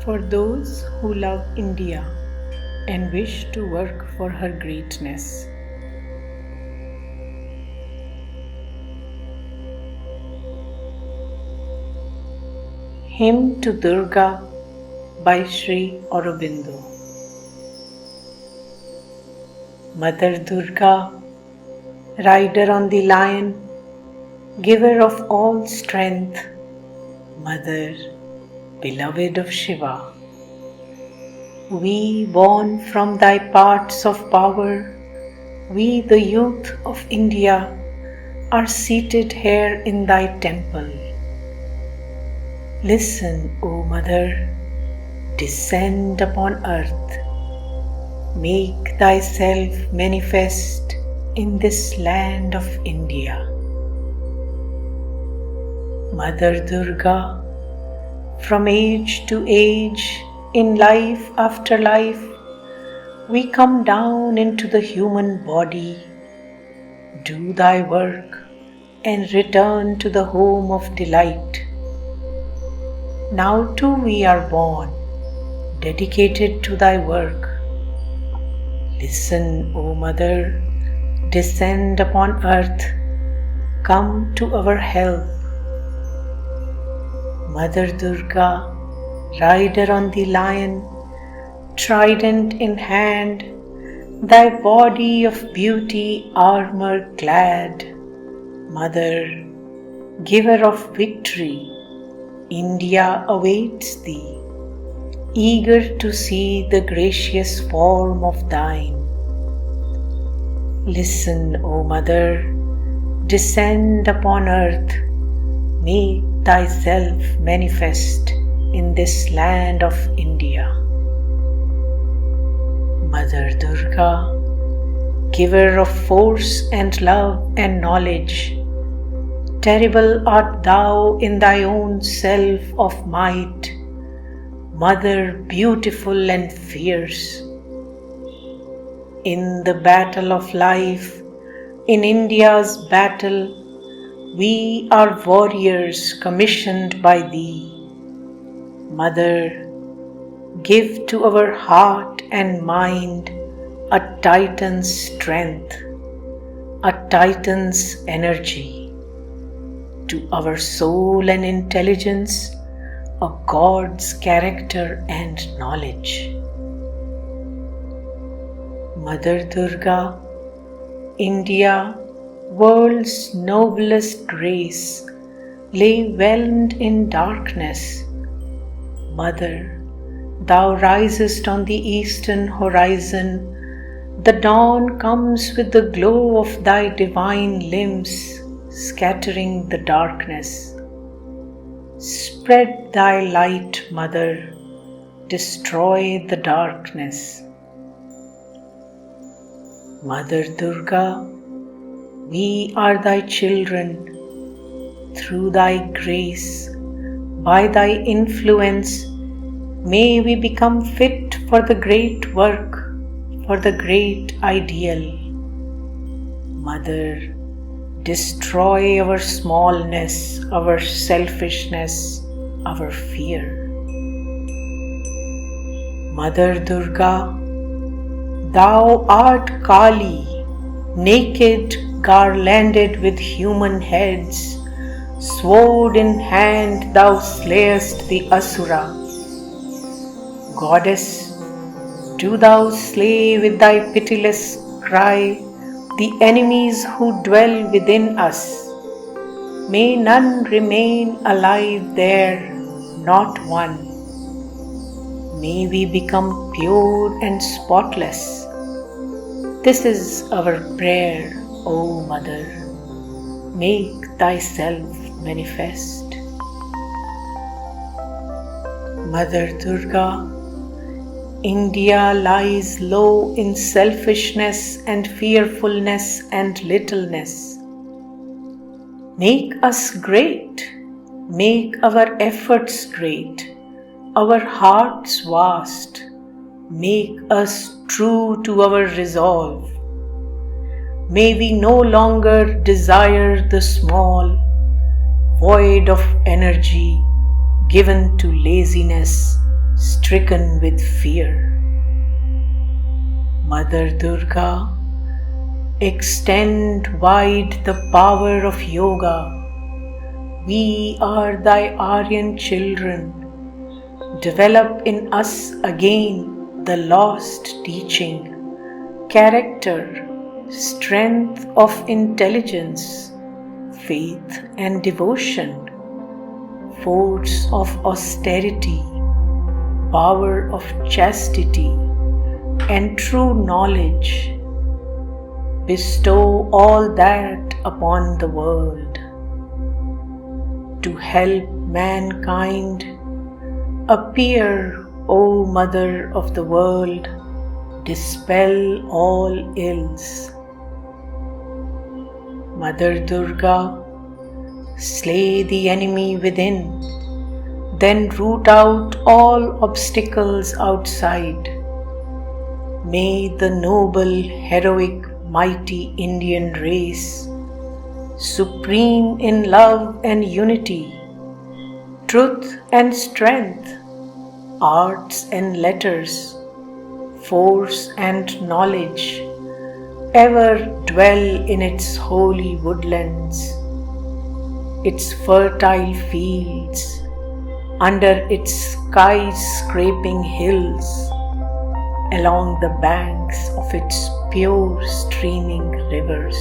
For those who love India and wish to work for her greatness. Hymn to Durga by Sri Aurobindo. Mother Durga, rider on the lion, giver of all strength, Mother, beloved of Shiva, we born from thy parts of power, we the youth of India, are seated here in thy temple. Listen, O Mother, descend upon earth, make thyself manifest in this land of India. Mother Durga, from age to age, in life after life, we come down into the human body, do thy work, and return to the home of delight. Now too we are born, dedicated to thy work. Listen, O Mother, descend upon earth, come to our help. Mother Durga, rider on the lion, trident in hand, thy body of beauty armor clad. Mother, giver of victory, India awaits thee, eager to see the gracious form of thine. Listen, O Mother, descend upon earth, make thyself manifest in this land of India. Mother Durga, giver of force and love and knowledge, terrible art thou in thy own self of might, Mother beautiful and fierce. In the battle of life, in India's battle, we are warriors commissioned by thee. Mother, give to our heart and mind a Titan's strength, a Titan's energy, to our soul and intelligence a God's character and knowledge. Mother Durga, India, world's noblest race, lay whelmed in darkness. Mother, thou risest on the eastern horizon, the dawn comes with the glow of thy divine limbs, scattering the darkness. Spread thy light, Mother, destroy the darkness. Mother Durga, we are thy children. Through thy grace, by thy influence, may we become fit for the great work, for the great ideal. Mother, destroy our smallness, our selfishness, our fear. Mother Durga, thou art Kali, naked, garlanded with human heads, sword in hand thou slayest the Asura. Goddess, do thou slay with thy pitiless cry the enemies who dwell within us. May none remain alive there, not one. May we become pure and spotless. This is our prayer, O Mother. Make thyself manifest. Mother Durga, India lies low in selfishness and fearfulness and littleness. Make us great, make our efforts great, our hearts vast, make us true to our resolve. May we no longer desire the small, void of energy, given to laziness, stricken with fear. Mother Durga, extend wide the power of yoga. We are thy Aryan children. Develop in us again the lost teaching, character, strength of intelligence, faith and devotion, force of austerity, power of chastity, and true knowledge. Bestow all that upon the world. To help mankind, appear, O Mother of the world, dispel all ills. Mother Durga, slay the enemy within, then root out all obstacles outside. May the noble, heroic, mighty Indian race, supreme in love and unity, truth and strength, arts and letters, force and knowledge, ever dwell in its holy woodlands, its fertile fields, under its sky-scraping hills, along the banks of its pure streaming rivers.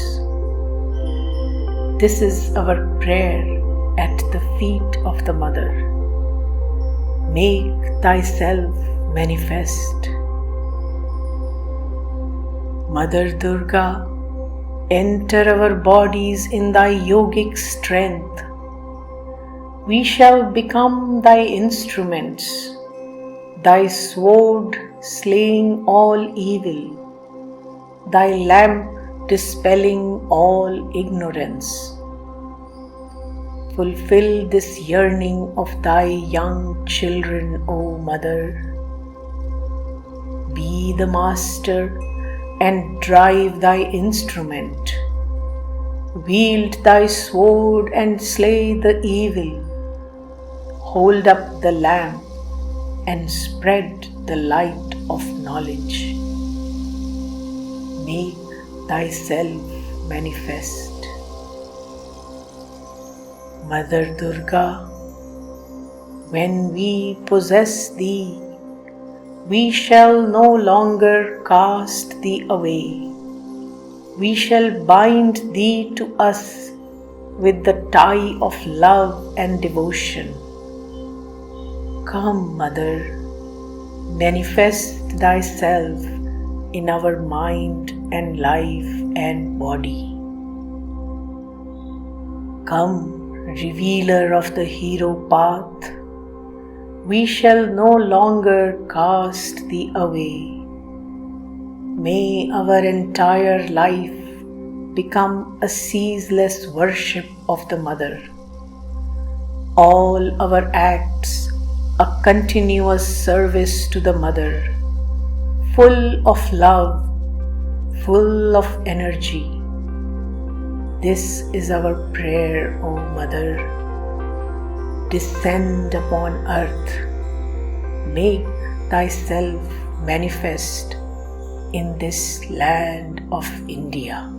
This is our prayer at the feet of the Mother. Make thyself manifest. Mother Durga, enter our bodies in thy yogic strength. We shall become thy instruments, thy sword slaying all evil, thy lamp dispelling all ignorance. Fulfill this yearning of thy young children, O Mother. Be the master and drive thy instrument. Wield thy sword and slay the evil. Hold up the lamp and spread the light of knowledge. Make thyself manifest. Mother Durga, when we possess thee, we shall no longer cast thee away. We shall bind thee to us with the tie of love and devotion. Come, Mother, manifest thyself in our mind and life and body. Come, revealer of the hero path, we shall no longer cast thee away. May our entire life become a ceaseless worship of the Mother. All our acts a continuous service to the Mother, full of love, full of energy. This is our prayer, O Mother. Descend upon earth. Make thyself manifest in this land of India.